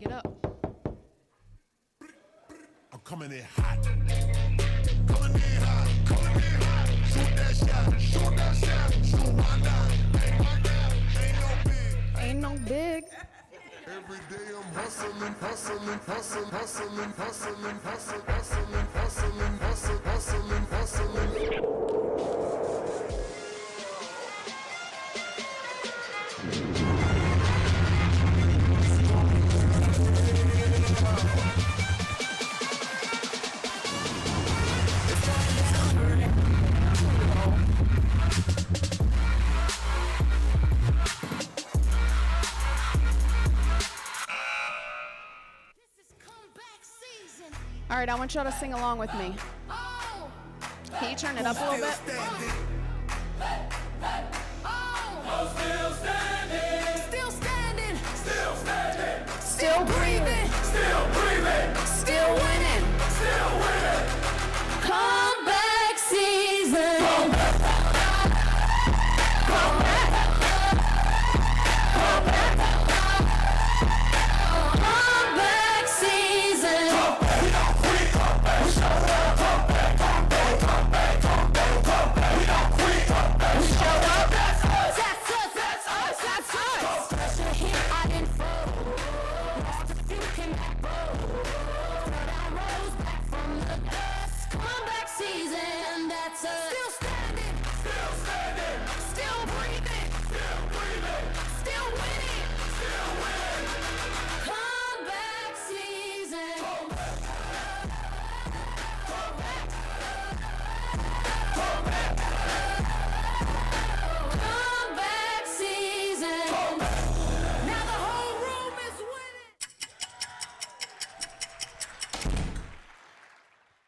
get up. I'm coming in hot. Coming in hot. Coming in hot. Shoot that shot. Shoot that shot. Shoot my nine. Ain't no big. Ain't no big. Every day I'm hustling, hustling, hustling, hustling, hustling, hustling, hustling, hustling, hustling, hustling, hustling. All right, I want y'all to sing along with me. Can you turn it up a little bit? Still standing. Still standing. Still breathing. Still breathing. Still winning. Still winning. Comeback season. Comeback season.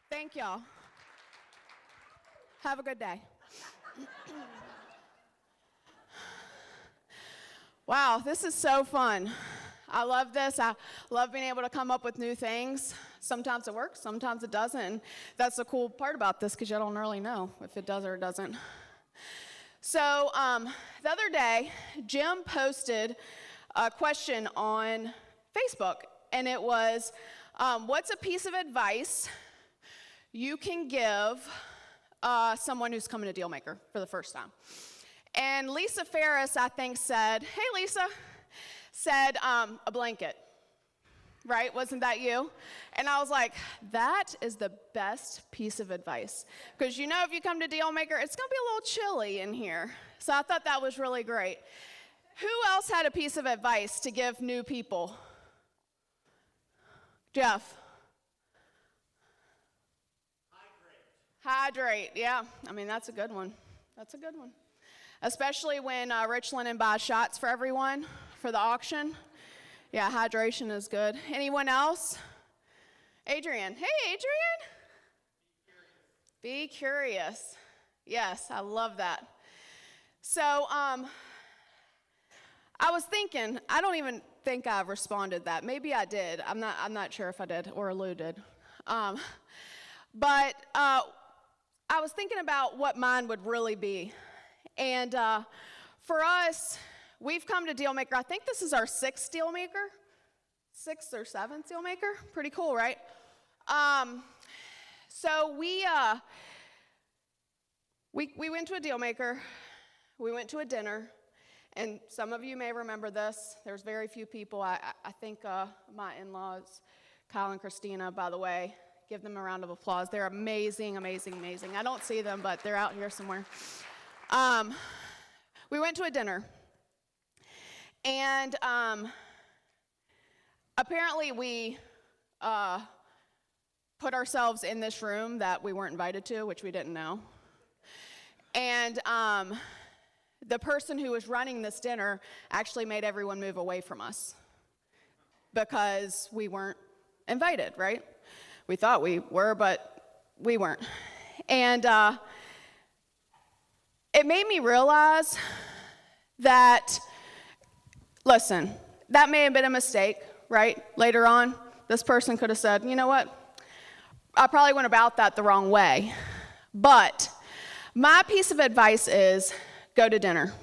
Thank y'all. Have a good day. Wow, this is so fun. I love this. I love being able to come up with new things. Sometimes it works, sometimes it doesn't. And that's the cool part about this, because you don't really know if it does or it doesn't. So the other day, Jim posted a question on Facebook, and it was, what's a piece of advice you can give someone who's coming to Dealmaker for the first time? And Lisa Ferris, I think, said, hey, Lisa, said a blanket, right? Wasn't that you? And I was like, that is the best piece of advice. Because you know, if you come to Dealmaker, it's going to be a little chilly in here. So I thought that was really great. Who else had a piece of advice to give new people? Jeff? Hydrate, yeah. I mean, that's a good one. That's a good one. Especially when Rich Linen buys shots for everyone for the auction. Yeah, hydration is good. Anyone else? Adrian. Hey, Adrian. Be curious. Yes, I love that. So, I was thinking, I don't even think I've responded that. Maybe I did. I'm not sure if I did or Lou did. But I was thinking about what mine would really be. And for us, we've come to Dealmaker. I think this is our sixth Dealmaker. Sixth or seventh Dealmaker. Pretty cool, right? So we went to a Dealmaker. We went to a dinner. And some of you may remember this. There's very few people. I think my in-laws, Kyle and Christina, by the way, give them a round of applause. They're amazing, amazing, amazing. I don't see them, but they're out here somewhere. We went to a dinner. And apparently we put ourselves in this room that we weren't invited to, which we didn't know. And the person who was running this dinner actually made everyone move away from us because we weren't invited, right? We thought we were, but we weren't. And it made me realize that, listen, that may have been a mistake, right? Later on, this person could have said, you know what? I probably went about that the wrong way. But my piece of advice is go to dinner.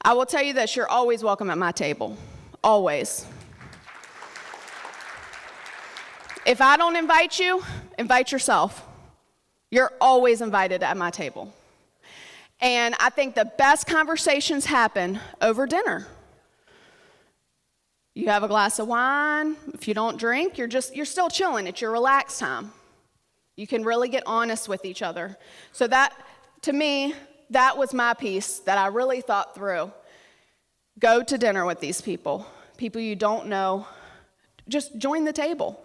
I will tell you this, you're always welcome at my table. Always. If I don't invite you, invite yourself. You're always invited at my table. And I think the best conversations happen over dinner. You have a glass of wine. If you don't drink, you're still chilling. It's your relaxed time. You can really get honest with each other. So that, to me, that was my piece that I really thought through. Go to dinner with these people you don't know. Just join the table.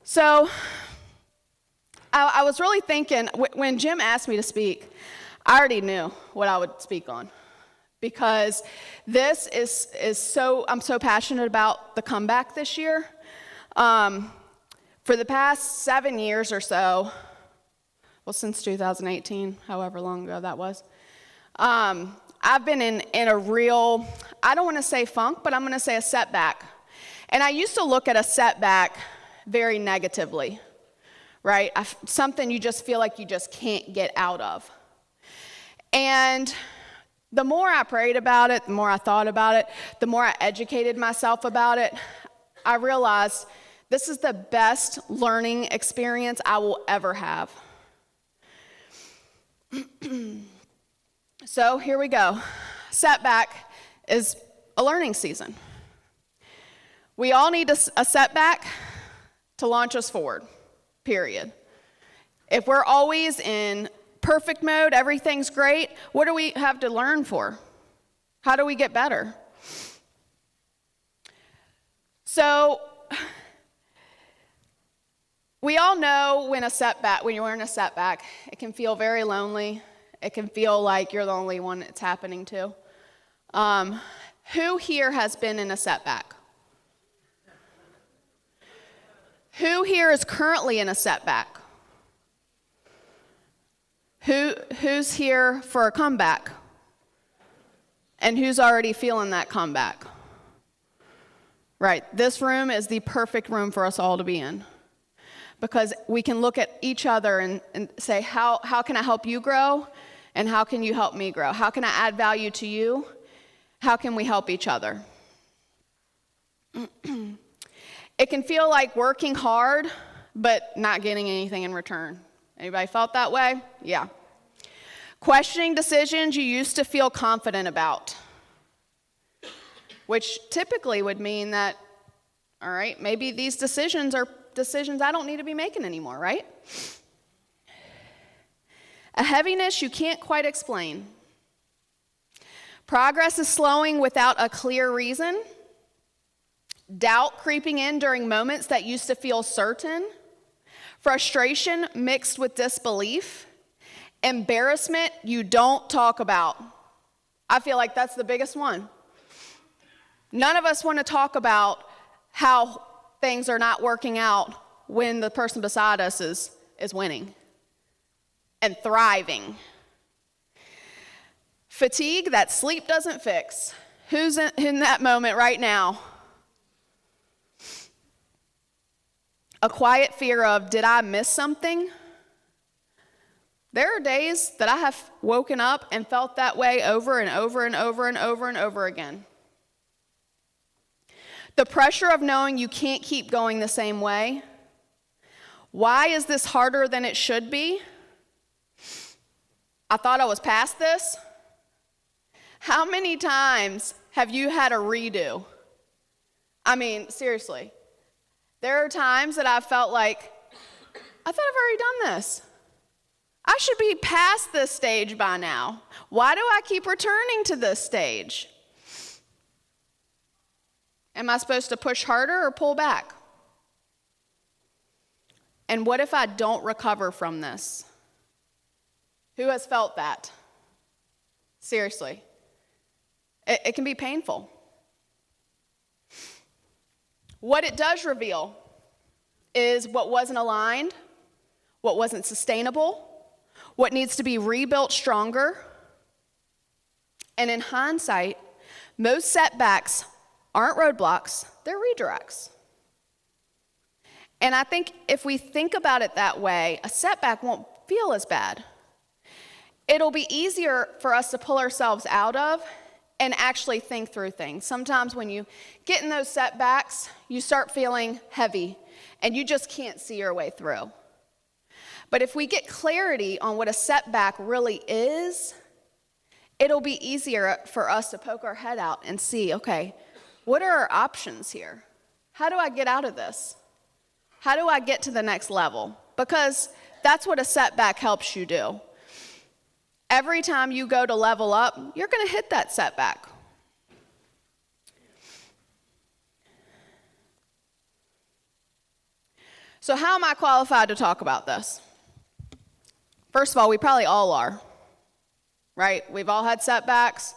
So I was really thinking, when Jim asked me to speak, I already knew what I would speak on. Because this is so, I'm so passionate about the comeback this year. For the past 7 years or so, well, since 2018, however long ago that was, I've been in a real, I don't want to say funk, but I'm going to say a setback. And I used to look at a setback very negatively, right? Something you just feel like you just can't get out of. And the more I prayed about it, the more I thought about it, the more I educated myself about it, I realized this is the best learning experience I will ever have. So here we go. Setback is a learning season. We all need a setback to launch us forward, period. If we're always in perfect mode, everything's great, what do we have to learn for? How do we get better? So we all know when you're in a setback, it can feel very lonely. It can feel like you're the only one it's happening to. Who here has been in a setback? Who here is currently in a setback? Who's here for a comeback? And who's already feeling that comeback? Right, this room is the perfect room for us all to be in. Because we can look at each other and say, how can I help you grow? And how can you help me grow? How can I add value to you? How can we help each other? It can feel like working hard, but not getting anything in return. Anybody felt that way? Yeah. Questioning decisions you used to feel confident about, which typically would mean that, all right, maybe these decisions are decisions I don't need to be making anymore, right? A heaviness you can't quite explain. Progress is slowing without a clear reason. Doubt creeping in during moments that used to feel certain. Frustration mixed with disbelief. Embarrassment you don't talk about. I feel like that's the biggest one. None of us want to talk about how things are not working out when the person beside us is winning and thriving. Fatigue that sleep doesn't fix. Who's in that moment right now? A quiet fear of, did I miss something? There are days that I have woken up and felt that way over and over and over and over and over again. The pressure of knowing you can't keep going the same way. Why is this harder than it should be? I thought I was past this. How many times have you had a redo? I mean, seriously. There are times that I felt like, I thought I've already done this. I should be past this stage by now. Why do I keep returning to this stage? Am I supposed to push harder or pull back? And what if I don't recover from this? Who has felt that? Seriously. It can be painful. What it does reveal is what wasn't aligned, what wasn't sustainable, what needs to be rebuilt stronger. And in hindsight, most setbacks aren't roadblocks, they're redirects. And I think if we think about it that way, a setback won't feel as bad. It'll be easier for us to pull ourselves out of and actually think through things. Sometimes when you get in those setbacks, you start feeling heavy. and you just can't see your way through. But if we get clarity on what a setback really is, it'll be easier for us to poke our head out and see, okay, what are our options here? How do I get out of this? How do I get to the next level? Because that's what a setback helps you do. Every time you go to level up, you're going to hit that setback. So how am I qualified to talk about this? First of all, we probably all are, right? We've all had setbacks.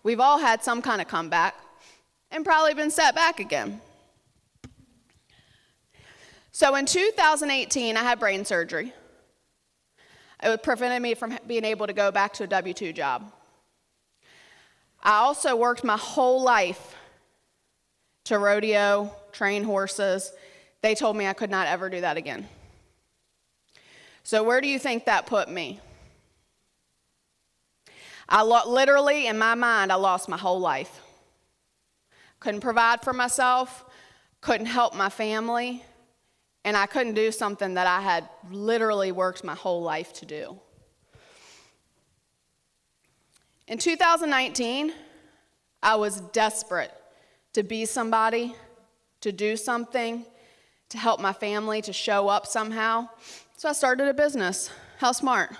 We've all had some kind of comeback and probably been set back again. So in 2018, I had brain surgery. It prevented me from being able to go back to a W-2 job. I also worked my whole life to rodeo, train horses. They told me I could not ever do that again. So where do you think that put me? Literally, in my mind, I lost my whole life. Couldn't provide for myself, couldn't help my family, and I couldn't do something that I had literally worked my whole life to do. In 2019, I was desperate to be somebody, to do something, to help my family, to show up somehow. So I started a business. How smart.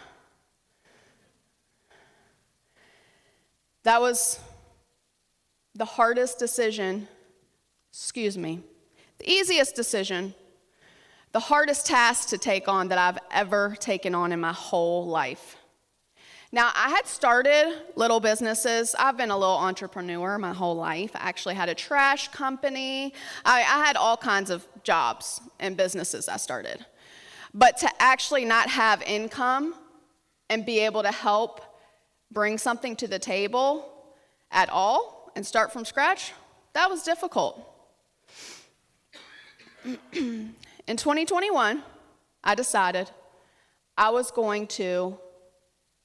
That was the hardest decision, the easiest decision, the hardest task to take on that I've ever taken on in my whole life. Now, I had started little businesses. I've been a little entrepreneur my whole life. I actually had a trash company. I had all kinds of jobs and businesses I started. But to actually not have income and be able to help bring something to the table at all and start from scratch, that was difficult. In 2021, I decided I was going to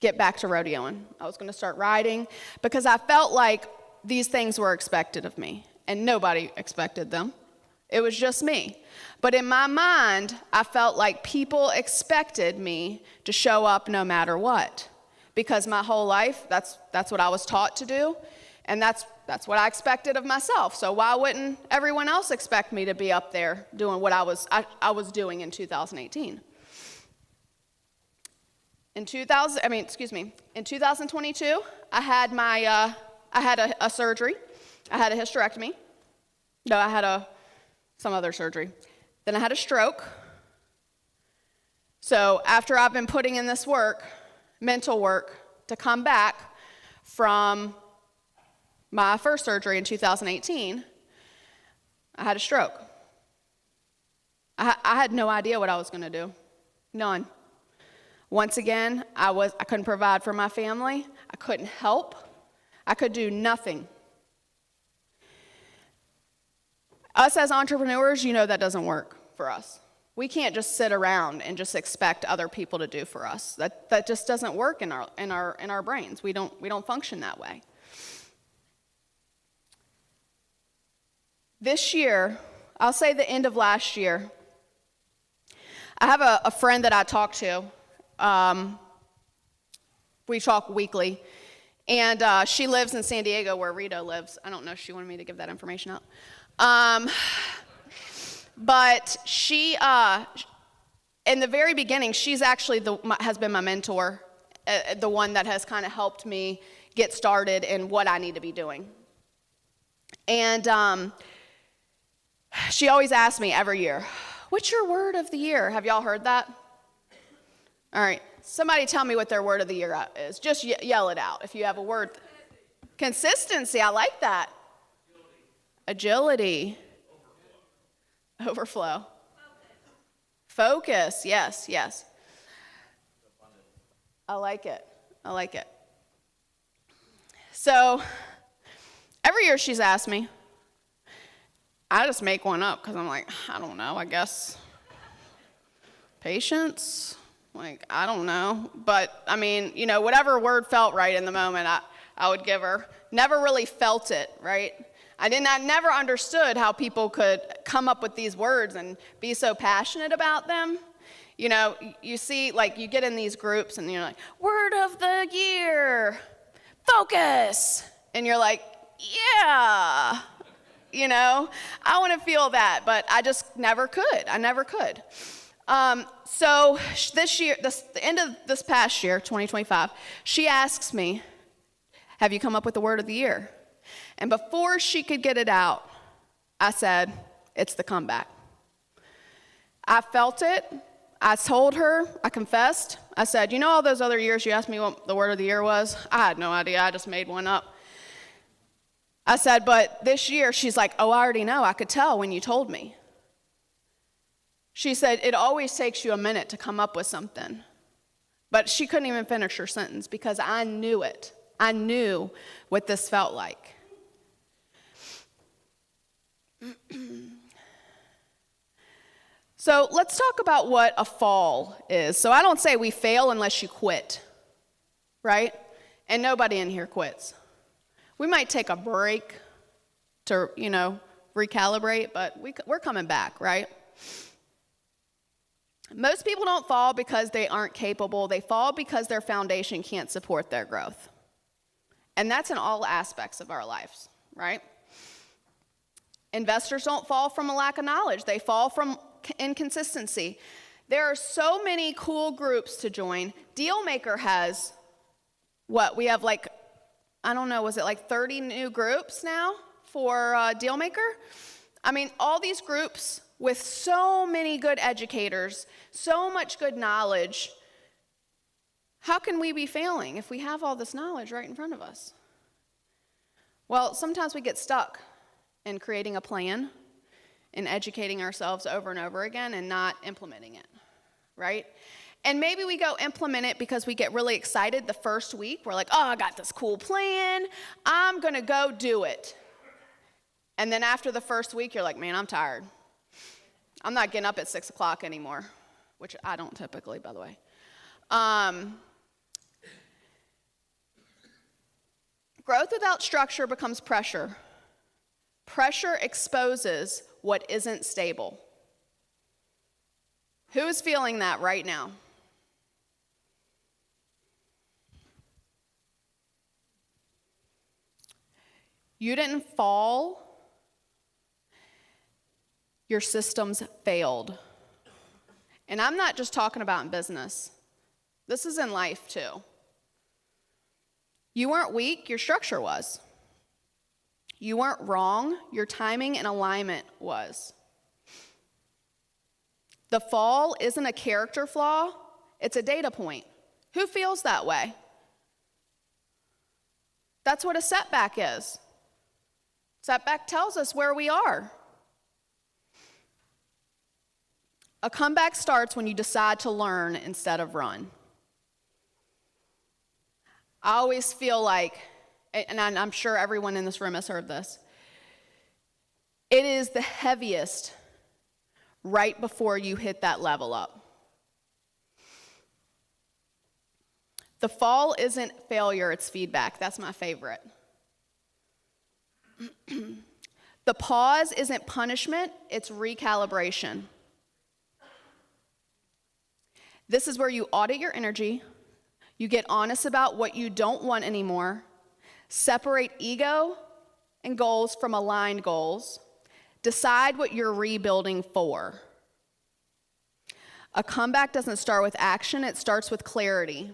get back to rodeoing. I was going to start riding because I felt like these things were expected of me, and nobody expected them. It was just me. But in my mind, I felt like people expected me to show up no matter what, because my whole life, that's what I was taught to do, and that's what I expected of myself. So why wouldn't everyone else expect me to be up there doing what I was doing in 2018? In 2022, I had a surgery. I had a hysterectomy. No, I had some other surgery. Then I had a stroke. So after I've been putting in this work, mental work, to come back from my first surgery in 2018, I had a stroke. I had no idea what I was going to do. None. Once again, I couldn't provide for my family. I couldn't help. I could do nothing. Us as entrepreneurs, you know that doesn't work for us. We can't just sit around and just expect other people to do for us. That just doesn't work in our brains. We don't function that way. This year, I'll say the end of last year, I have a friend that I talk to. We talk weekly, and she lives in San Diego where Rito lives. I don't know if she wanted me to give that information out. But she, in the very beginning, she's actually has been my mentor, the one that has kind of helped me get started in what I need to be doing. And she always asks me every year, "What's your word of the year?" Have y'all heard that? All right, somebody tell me what their word of the year is. Just yell it out if you have a word. Consistency, I like that. Agility. Overflow. Focus, yes. I like it. So, every year she's asked me. I just make one up because I'm like, I don't know, I guess. Patience? Like, I don't know. But, I mean, whatever word felt right in the moment, I would give her. Never really felt it, right? I never understood how people could come up with these words and be so passionate about them. You know, you see, like, you get in these groups and you're like, word of the year, focus. And you're like, yeah, you know, I want to feel that, but I just never could. I never could. So this year, the end of this past year, 2025, she asks me, have you come up with the word of the year? And before she could get it out, I said, it's the comeback. I felt it. I told her, I confessed. I said, you know all those other years you asked me what the word of the year was? I had no idea. I just made one up. I said, but this year, she's like, oh, I already know. I could tell when you told me. She said, it always takes you a minute to come up with something. But she couldn't even finish her sentence because I knew it. I knew what this felt like. So let's talk about what a fall is. So I don't say we fail unless you quit, right? And nobody in here quits. We might take a break to, recalibrate, but we're coming back, right? Most people don't fall because they aren't capable. They fall because their foundation can't support their growth. And that's in all aspects of our lives, right? Investors don't fall from a lack of knowledge. They fall from inconsistency. There are so many cool groups to join. Dealmaker has, we have was it like 30 new groups now for Dealmaker? I mean, all these groups with so many good educators, so much good knowledge. How can we be failing if we have all this knowledge right in front of us? Well, sometimes we get stuck in creating a plan and educating ourselves over and over again and not implementing it, right? And maybe we go implement it because we get really excited the first week. We're like, oh, I got this cool plan. I'm going to go do it. And then after the first week, you're like, man, I'm tired. I'm not getting up at 6 o'clock anymore, which I don't typically, by the way. Growth without structure becomes pressure. Pressure exposes what isn't stable. Who is feeling that right now? You didn't fall. Your systems failed. And I'm not just talking about in business. This is in life too. You weren't weak, your structure was. You weren't wrong, your timing and alignment was. The fall isn't a character flaw, it's a data point. Who feels that way? That's what a setback is. Setback tells us where we are. A comeback starts when you decide to learn instead of run. I always feel like, and I'm sure everyone in this room has heard this, it is the heaviest right before you hit that level up. The fall isn't failure, it's feedback. That's my favorite. The pause isn't punishment, it's recalibration. This is where you audit your energy, you get honest about what you don't want anymore, separate ego and goals from aligned goals, decide what you're rebuilding for. A comeback doesn't start with action, it starts with clarity.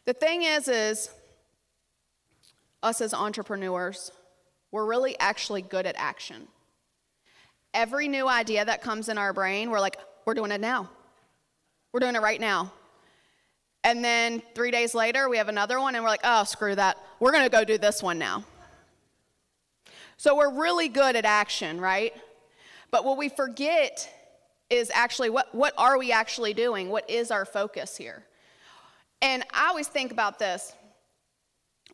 The thing is us as entrepreneurs, we're really actually good at action. Every new idea that comes in our brain, we're like, we're doing it now. We're doing it right now. And then 3 days later, we have another one, and we're like, oh, screw that. We're going to go do this one now. So we're really good at action, right? But what we forget is actually what are we actually doing? What is our focus here? And I always think about this.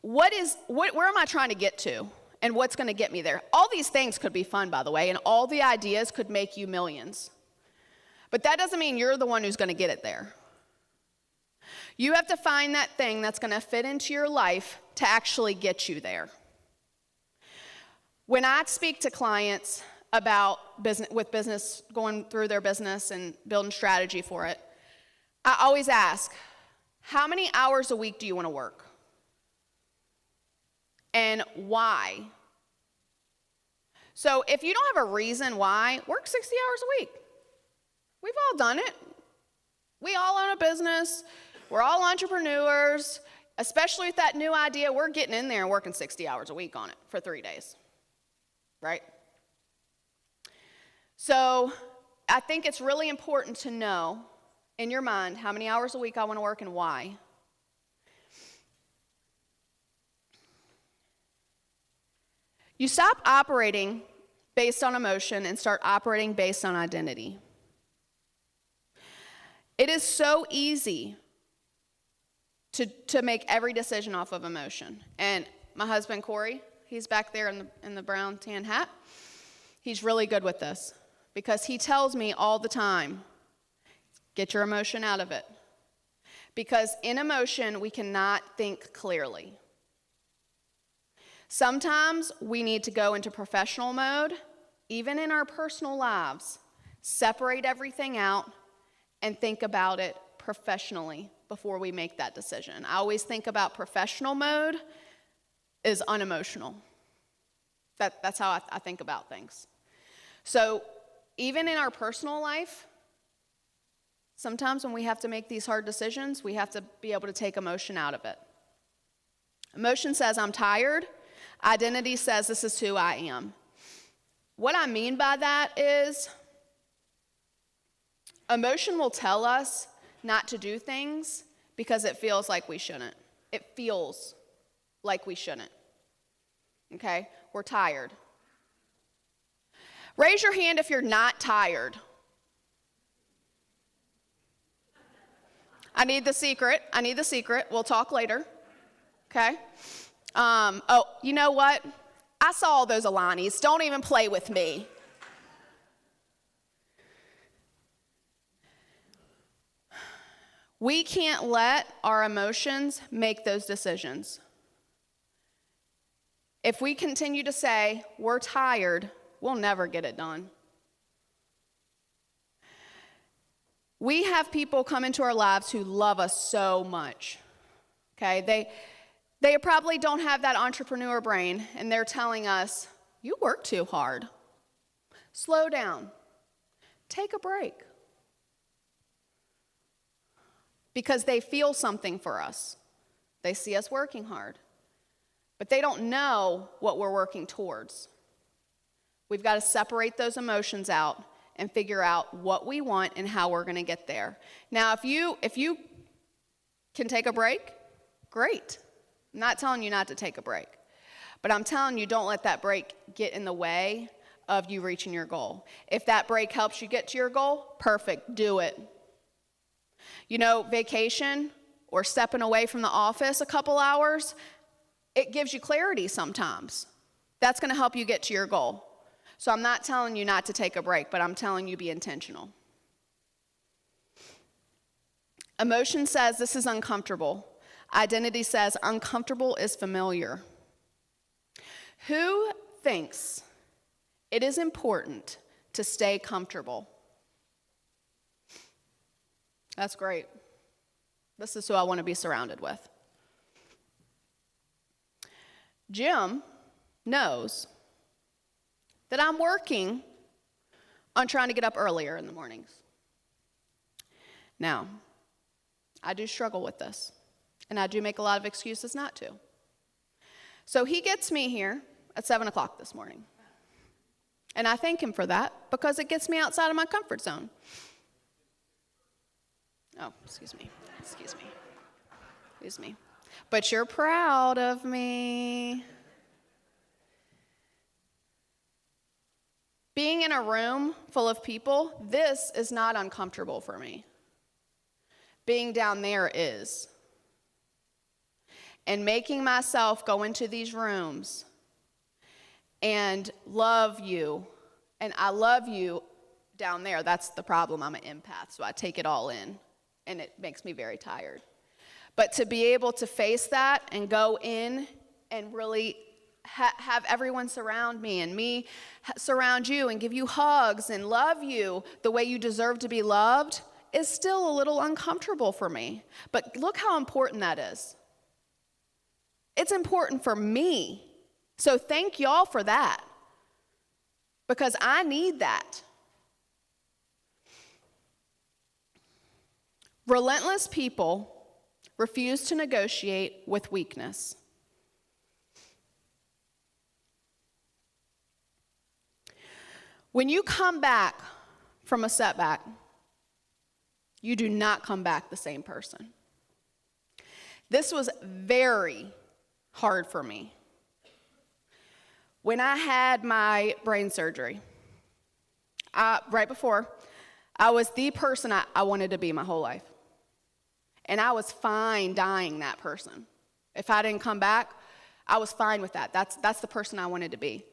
Where am I trying to get to? And what's going to get me there? All these things could be fun, by the way, and all the ideas could make you millions. But that doesn't mean you're the one who's going to get it there. You have to find that thing that's going to fit into your life to actually get you there. When I speak to clients about business, going through their business and building strategy for it, I always ask, how many hours a week do you want to work? And why? So if you don't have a reason why, work 60 hours a week. We've all done it. We all own a business. We're all entrepreneurs. Especially with that new idea, we're getting in there and working 60 hours a week on it for 3 days, right? So I think it's really important to know in your mind how many hours a week I want to work and why. You stop operating based on emotion and start operating based on identity. It is so easy to make every decision off of emotion. And my husband, Corey, he's back there in the brown tan hat. He's really good with this because he tells me all the time, get your emotion out of it. Because in emotion, we cannot think clearly. Sometimes we need to go into professional mode, even in our personal lives, separate everything out and think about it professionally before we make that decision. I always think about professional mode is unemotional. That's how I think about things. So even in our personal life, sometimes when we have to make these hard decisions, we have to be able to take emotion out of it. Emotion says, I'm tired. Identity says, this is who I am. What I mean by that is, emotion will tell us not to do things because it feels like we shouldn't. It feels like we shouldn't. Okay? We're tired. Raise your hand if you're not tired. I need the secret. We'll talk later. Okay? Oh, you know what? I saw all those Alani's. Don't even play with me. We can't let our emotions make those decisions. If we continue to say, we're tired, we'll never get it done. We have people come into our lives who love us so much, okay? They probably don't have that entrepreneur brain, and they're telling us, you work too hard. Slow down. Take a break. Because they feel something for us. They see us working hard. But they don't know what we're working towards. We've got to separate those emotions out and figure out what we want and how we're going to get there. Now, if you can take a break, great. I'm not telling you not to take a break. But I'm telling you, don't let that break get in the way of you reaching your goal. If that break helps you get to your goal, perfect, do it. You know, vacation or stepping away from the office a couple hours, it gives you clarity sometimes. That's going to help you get to your goal. So I'm not telling you not to take a break, but I'm telling you be intentional. Emotion says this is uncomfortable. Identity says uncomfortable is familiar. Who thinks it is important to stay comfortable? That's great. This is who I want to be surrounded with. Jim knows that I'm working on trying to get up earlier in the mornings. Now, I do struggle with this, and I do make a lot of excuses not to. So he gets me here at 7 o'clock this morning. And I thank him for that because it gets me outside of my comfort zone. Oh, excuse me. But you're proud of me. Being in a room full of people, this is not uncomfortable for me. Being down there is. And making myself go into these rooms and love you, and I love you down there, that's the problem. I'm an empath, so I take it all in, and it makes me very tired. But to be able to face that and go in and really have everyone surround me and me surround you and give you hugs and love you the way you deserve to be loved is still a little uncomfortable for me. But look how important that is. It's important for me. So thank y'all for that, because I need that. Relentless people refuse to negotiate with weakness. When you come back from a setback, you do not come back the same person. This was very hard for me. When I had my brain surgery, right before, I was the person I wanted to be my whole life. And I was fine dying that person. If I didn't come back, I was fine with that. That's the person I wanted to be.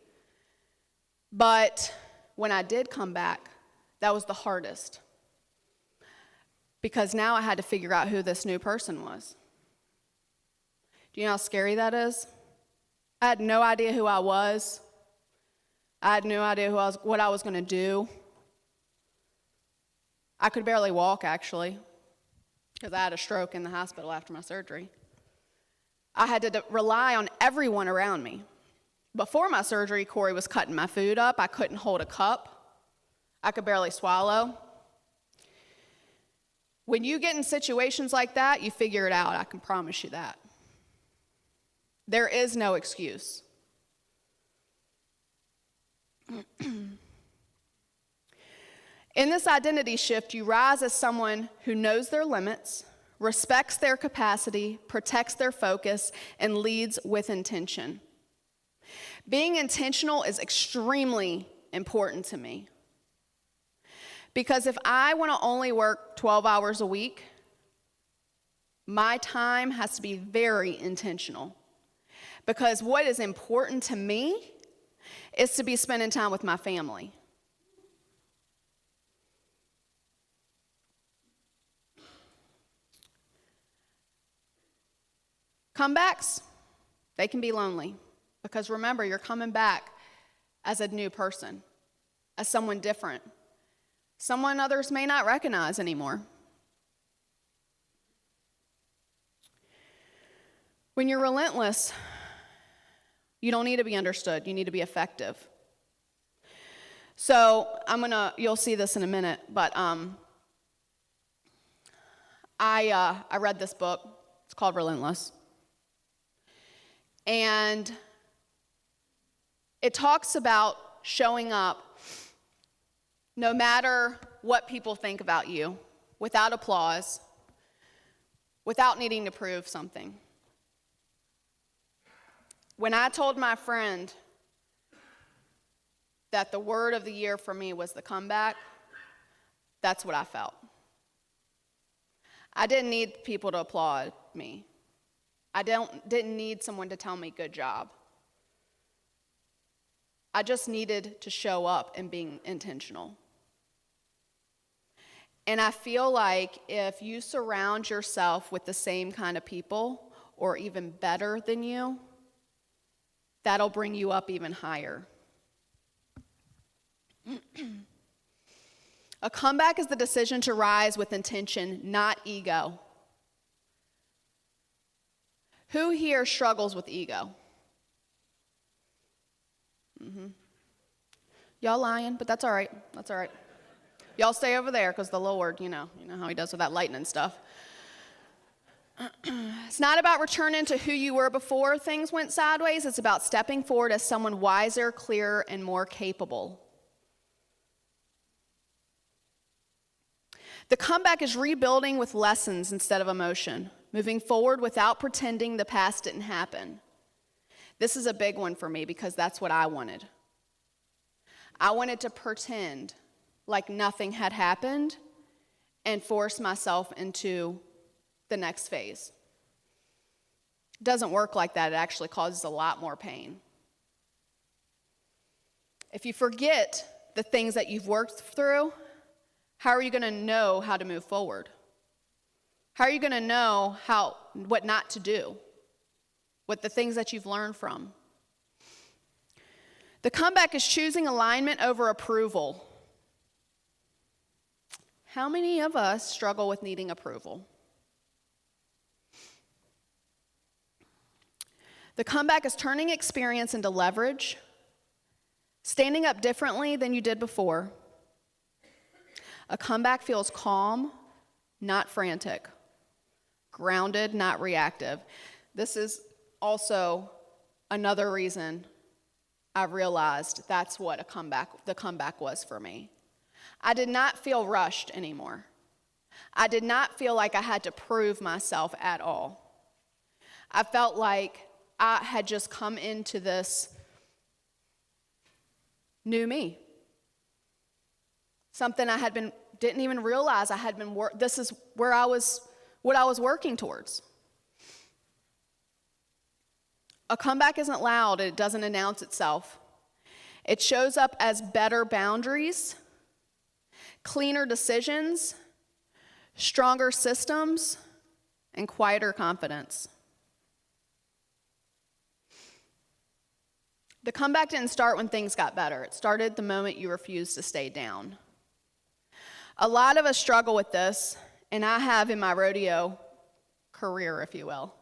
But when I did come back, that was the hardest. Because now I had to figure out who this new person was. Do you know how scary that is? I had no idea who I was. I had no idea what I was going to do. I could barely walk, actually, because I had a stroke in the hospital after my surgery. I had to rely on everyone around me. Before my surgery, Corey was cutting my food up. I couldn't hold a cup. I could barely swallow. When you get in situations like that, you figure it out. I can promise you that. There is no excuse. In this identity shift, you rise as someone who knows their limits, respects their capacity, protects their focus, and leads with intention. Being intentional is extremely important to me. Because if I want to only work 12 hours a week, my time has to be very intentional. Because what is important to me is to be spending time with my family. Comebacks, they can be lonely. Because remember, you're coming back as a new person, as someone different, someone others may not recognize anymore. When you're relentless, you don't need to be understood. You need to be effective. So you'll see this in a minute, but I read this book. It's called Relentless. And it talks about showing up no matter what people think about you, without applause, without needing to prove something. When I told my friend that the word of the year for me was the comeback, that's what I felt. I didn't need people to applaud me. I didn't need someone to tell me good job. I just needed to show up and being intentional. And I feel like if you surround yourself with the same kind of people, or even better than you, that'll bring you up even higher. A comeback is the decision to rise with intention, not ego. Who here struggles with ego? Y'all lying, but that's all right. That's all right. Y'all stay over there, because the Lord, you know how he does with that lightning stuff. It's not about returning to who you were before things went sideways. It's about stepping forward as someone wiser, clearer, and more capable. The comeback is rebuilding with lessons instead of emotion, moving forward without pretending the past didn't happen. This is a big one for me because that's what I wanted. I wanted to pretend like nothing had happened and force myself into the next phase. It doesn't work like that. It actually causes a lot more pain. If you forget the things that you've worked through, how are you going to know how to move forward? How are you going to know what not to do? What the things that you've learned from? The comeback is choosing alignment over approval. How many of us struggle with needing approval? The comeback is turning experience into leverage, standing up differently than you did before. A comeback feels calm, not frantic, grounded, not reactive. This is also another reason I realized that's what the comeback was for me. I did not feel rushed anymore. I did not feel like I had to prove myself at all. I felt like I had just come into this new me. Something didn't even realize I had been, this is what I was working towards. A comeback isn't loud, it doesn't announce itself. It shows up as better boundaries, cleaner decisions, stronger systems, and quieter confidence. The comeback didn't start when things got better. It started the moment you refused to stay down. A lot of us struggle with this, and I have in my rodeo career, if you will.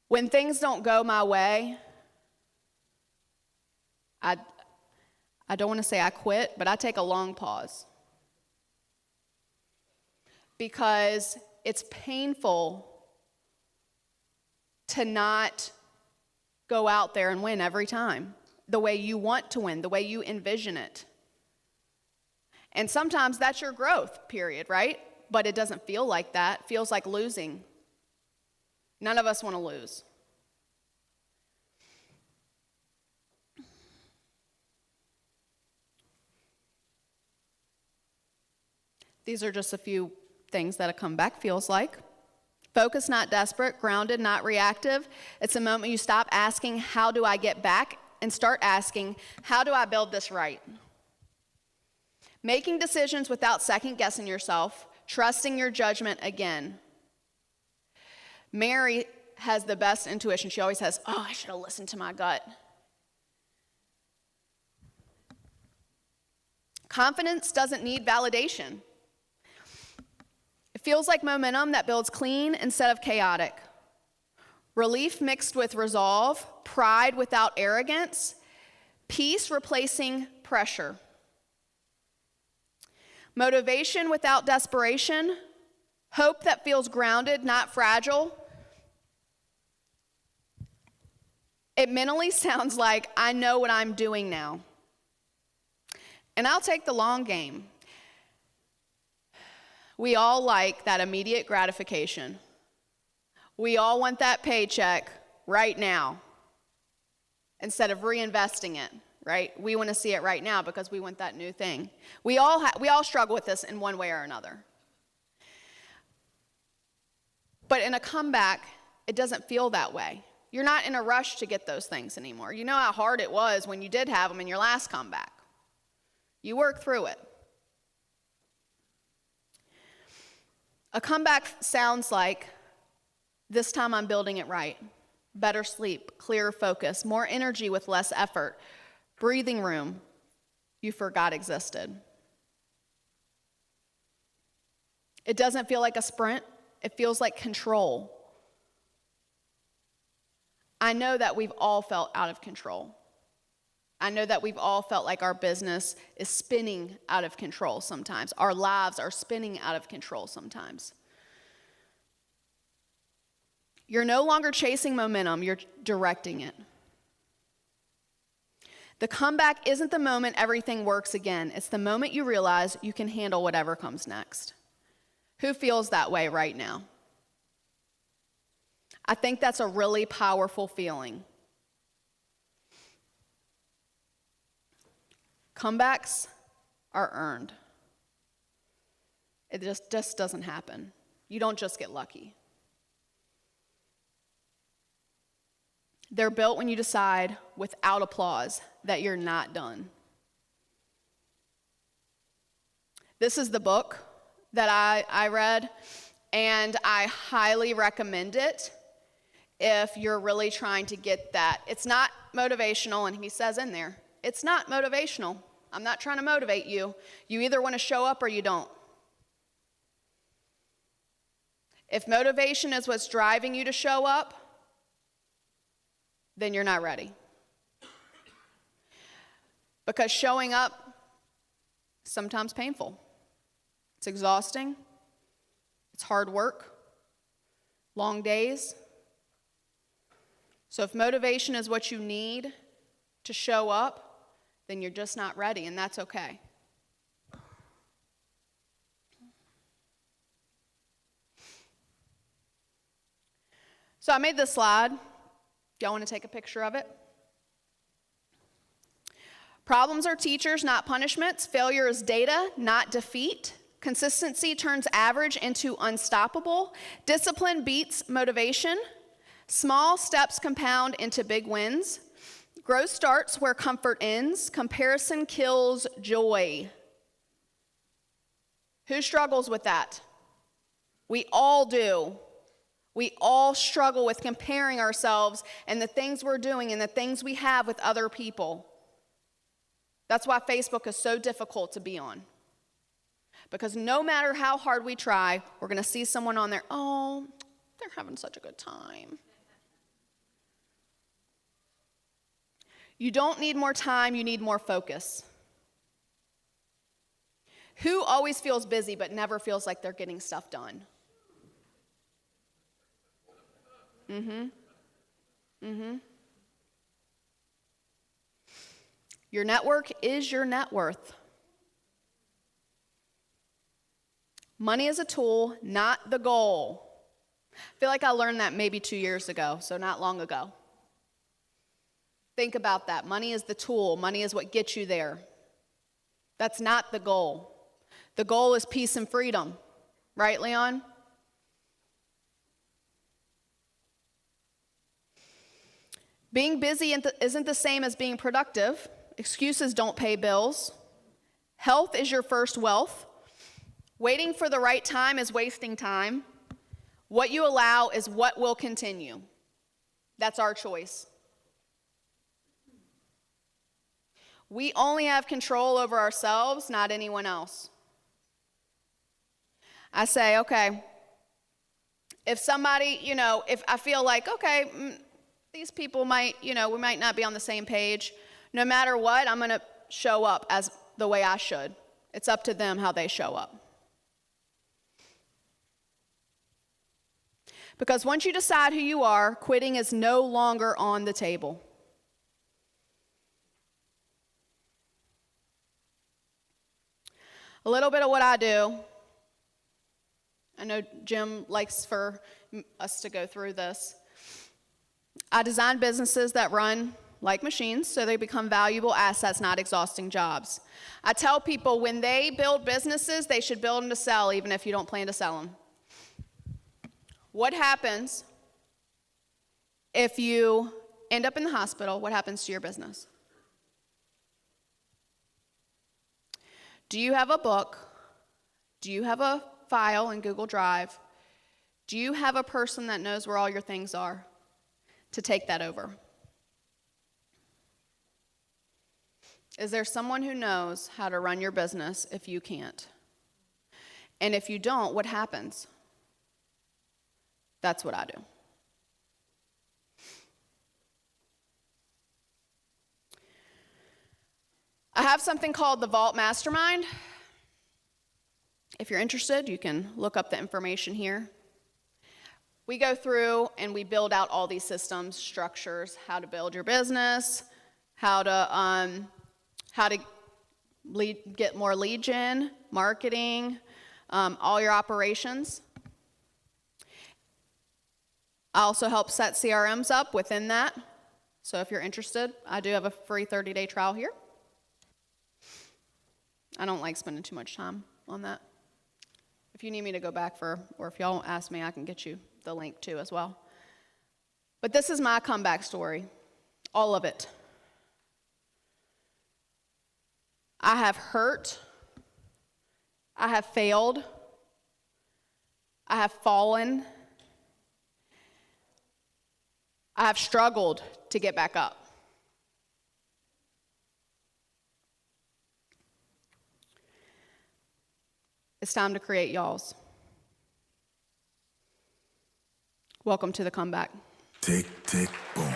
When things don't go my way, I don't want to say I quit, but I take a long pause. Because it's painful to not go out there and win every time, the way you want to win, the way you envision it. And sometimes that's your growth, period, right? But it doesn't feel like that. It feels like losing. None of us want to lose. These are just a few things that a comeback feels like. Focused, not desperate. Grounded, not reactive. It's a moment you stop asking, how do I get back? And start asking, how do I build this right? Making decisions without second guessing yourself. Trusting your judgment again. Mary has the best intuition. She always says, I should have listened to my gut. Confidence doesn't need validation. It feels like momentum that builds clean instead of chaotic. Relief mixed with resolve, pride without arrogance, peace replacing pressure. Motivation without desperation, hope that feels grounded, not fragile. It mentally sounds like, I know what I'm doing now. And I'll take the long game. We all like that immediate gratification. We all want that paycheck right now instead of reinvesting it, right? We want to see it right now because we want that new thing. We all struggle with this in one way or another. But in a comeback, it doesn't feel that way. You're not in a rush to get those things anymore. You know how hard it was when you did have them in your last comeback. You work through it. A comeback sounds like, this time I'm building it right. Better sleep, clearer focus, more energy with less effort, breathing room you forgot existed. It doesn't feel like a sprint. It feels like control. I know that we've all felt out of control. I know that we've all felt like our business is spinning out of control sometimes. Our lives are spinning out of control sometimes. You're no longer chasing momentum, you're directing it. The comeback isn't the moment everything works again. It's the moment you realize you can handle whatever comes next. Who feels that way right now? I think that's a really powerful feeling. Comebacks are earned. It just doesn't happen. You don't just get lucky. They're built when you decide, without applause, that you're not done. This is the book that I read, and I highly recommend it if you're really trying to get that. It's not motivational, and he says in there, it's not motivational. I'm not trying to motivate you. You either want to show up or you don't. If motivation is what's driving you to show up, then you're not ready. Because showing up is sometimes painful. It's exhausting. It's hard work. Long days. So if motivation is what you need to show up, then you're just not ready, and that's okay. So I made this slide. Y'all want to take a picture of it? Problems are teachers, not punishments. Failure is data, not defeat. Consistency turns average into unstoppable. Discipline beats motivation. Small steps compound into big wins. Growth starts where comfort ends. Comparison kills joy. Who struggles with that? We all do. We all struggle with comparing ourselves and the things we're doing and the things we have with other people. That's why Facebook is so difficult to be on. Because no matter how hard we try, we're going to see someone on there, oh, they're having such a good time. You don't need more time, you need more focus. Who always feels busy but never feels like they're getting stuff done? Your network is your net worth. Money is a tool, not the goal. I feel like I learned that maybe 2 years ago, so not long ago. Think about that. Money is the tool. Money is what gets you there. That's not the goal. The goal is peace and freedom. Right, Leon? Being busy isn't the same as being productive. Excuses don't pay bills. Health is your first wealth. Waiting for the right time is wasting time. What you allow is what will continue. That's our choice. We only have control over ourselves, not anyone else. I say, okay, if somebody, if I feel like, okay, these people might, we might not be on the same page. No matter what, I'm going to show up as the way I should. It's up to them how they show up. Because once you decide who you are, quitting is no longer on the table. A little bit of what I do. I know Jim likes for us to go through this. I design businesses that run like machines so they become valuable assets, not exhausting jobs. I tell people when they build businesses, they should build them to sell, even if you don't plan to sell them. What happens if you end up in the hospital? What happens to your business? Do you have a book? Do you have a file in Google Drive? Do you have a person that knows where all your things are to take that over? Is there someone who knows how to run your business if you can't? And if you don't, what happens? That's what I do. I have something called the Vault Mastermind. If you're interested, you can look up the information here. We go through and we build out all these systems, structures, how to build your business, how to get more lead gen, marketing, all your operations. I also help set CRMs up within that. So if you're interested, I do have a free 30-day trial here. I don't like spending too much time on that. If you need me to go back or if y'all ask me, I can get you the link too as well. But this is my comeback story, all of it. I have hurt, I have failed, I have fallen. I have struggled to get back up. It's time to create y'alls. Welcome to the comeback. Tick, tick, boom.